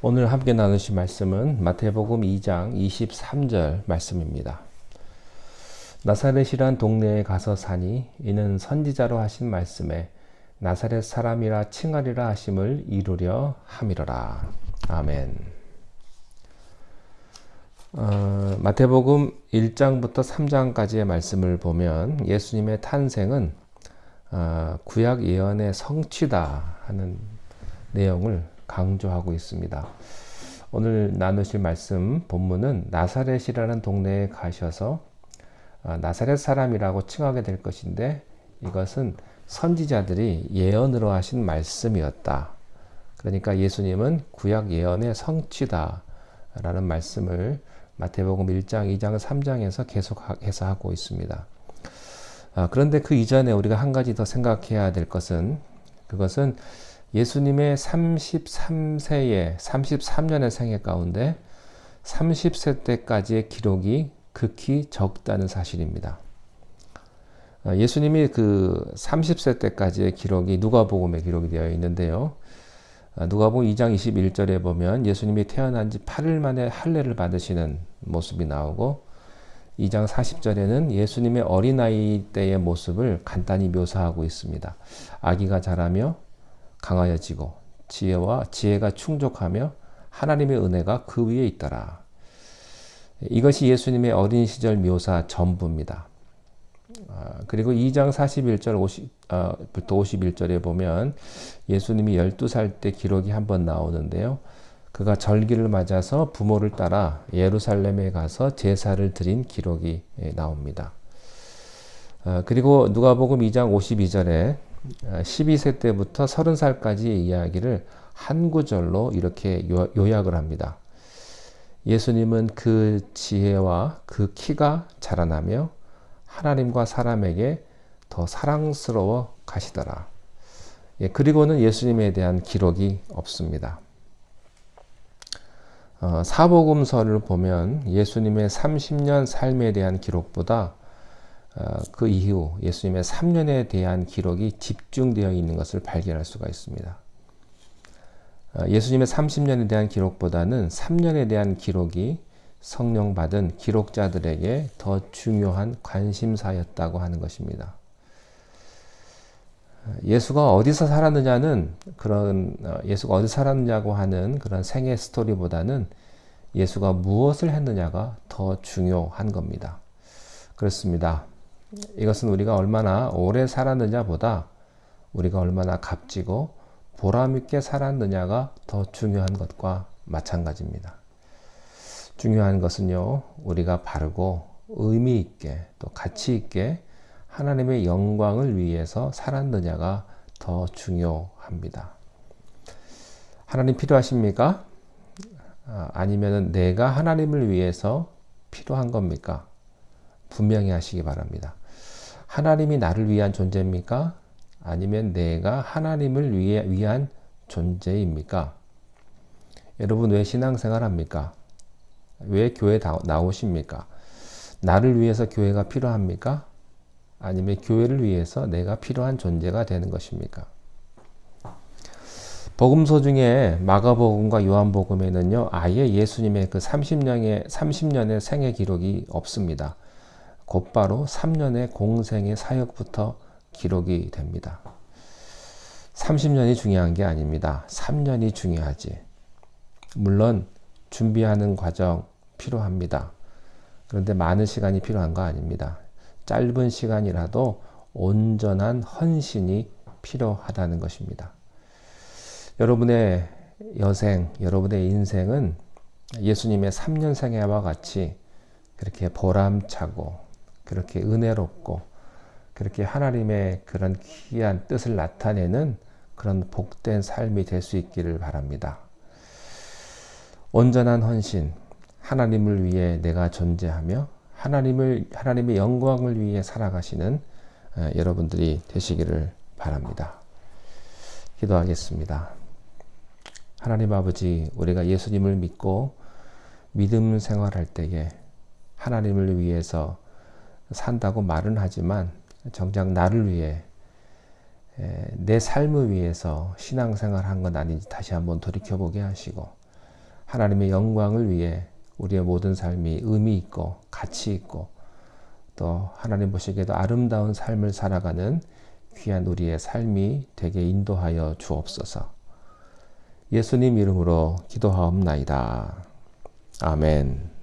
오늘 함께 나누실 말씀은 마태복음 2장 23절 말씀입니다. 나사렛이란 동네에 가서 사니 이는 선지자로 하신 말씀에 나사렛 사람이라 칭하리라 하심을 이루려 함이로라. 아멘. 마태복음 1장부터 3장까지의 말씀을 보면 예수님의 탄생은 구약 예언의 성취다 하는 내용을 강조하고 있습니다. 오늘 나누실 말씀 본문은 나사렛이라는 동네에 가셔서 나사렛 사람이라고 칭하게 될 것인데 이것은 선지자들이 예언으로 하신 말씀이었다. 그러니까 예수님은 구약 예언의 성취다 라는 말씀을 마태복음 1장, 2장, 3장에서 계속해서 하고 있습니다. 그런데 그 이전에 우리가 한 가지 더 생각해야 될 것은 그것은 예수님의 33년의 생애 가운데 30세 때까지의 기록이 극히 적다는 사실입니다. 예수님이 그 30세 때까지의 기록이 누가복음에 기록이 되어 있는데요. 누가복음 2장 21절에 보면 예수님이 태어난 지 8일 만에 할례를 받으시는 모습이 나오고 2장 40절에는 예수님의 어린아이 때의 모습을 간단히 묘사하고 있습니다. 아기가 자라며 강하여지고 지혜가 충족하며 하나님의 은혜가 그 위에 있더라. 이것이 예수님의 어린 시절 묘사 전부입니다. 그리고 2장 41절부터 51절에 보면 예수님이 12살 때 기록이 한번 나오는데요. 그가 절기를 맞아서 부모를 따라 예루살렘에 가서 제사를 드린 기록이 나옵니다. 그리고 누가복음 2장 52절에 12세 때부터 30살까지의 이야기를 한 구절로 이렇게 요약을 합니다. 예수님은 그 지혜와 그 키가 자라나며 하나님과 사람에게 더 사랑스러워 가시더라. 그리고는 예수님에 대한 기록이 없습니다. 사복음서를 보면 예수님의 30년 삶에 대한 기록보다 그 이후 예수님의 3년에 대한 기록이 집중되어 있는 것을 발견할 수가 있습니다. 예수님의 30년에 대한 기록보다는 3년에 대한 기록이 성령 받은 기록자들에게 더 중요한 관심사였다고 하는 것입니다. 예수가 어디서 살았느냐는 예수가 어디 살았느냐고 하는 그런 생애 스토리보다는 예수가 무엇을 했느냐가 더 중요한 겁니다. 그렇습니다. 이것은 우리가 얼마나 오래 살았느냐보다 우리가 얼마나 값지고 보람있게 살았느냐가 더 중요한 것과 마찬가지입니다. 중요한 것은요, 우리가 바르고 의미 있게 또 가치 있게 하나님의 영광을 위해서 살았느냐가 더 중요합니다. 하나님 필요하십니까? 아니면 내가 하나님을 위해서 필요한 겁니까? 분명히 하시기 바랍니다. 하나님이 나를 위한 존재입니까? 아니면 내가 하나님을 위한 존재입니까? 여러분 왜 신앙생활 합니까? 왜 교회 나오십니까? 나를 위해서 교회가 필요합니까? 아니면 교회를 위해서 내가 필요한 존재가 되는 것입니까? 복음서 중에 마가복음과 요한복음에는요, 아예 예수님의 그 30년의 생애 기록이 없습니다. 곧바로 3년의 공생의 사역부터 기록이 됩니다. 30년이 중요한 게 아닙니다. 3년이 중요하지. 물론 준비하는 과정 필요합니다. 그런데 많은 시간이 필요한 거 아닙니다. 짧은 시간이라도 온전한 헌신이 필요하다는 것입니다. 여러분의 여생, 여러분의 인생은 예수님의 3년 생애와 같이 그렇게 보람차고 그렇게 은혜롭고 그렇게 하나님의 그런 귀한 뜻을 나타내는 그런 복된 삶이 될 수 있기를 바랍니다. 온전한 헌신, 하나님을 위해 내가 존재하며 하나님의 영광을 위해 살아가시는 여러분들이 되시기를 바랍니다. 기도하겠습니다. 하나님 아버지, 우리가 예수님을 믿고 믿음 생활할 때에 하나님을 위해서 산다고 말은 하지만 정작 나를 위해 내 삶을 위해서 신앙생활 한 건 아닌지 다시 한번 돌이켜보게 하시고 하나님의 영광을 위해 우리의 모든 삶이 의미 있고 가치 있고 또 하나님 보시기에도 아름다운 삶을 살아가는 귀한 우리의 삶이 되게 인도하여 주옵소서. 예수님 이름으로 기도하옵나이다. 아멘.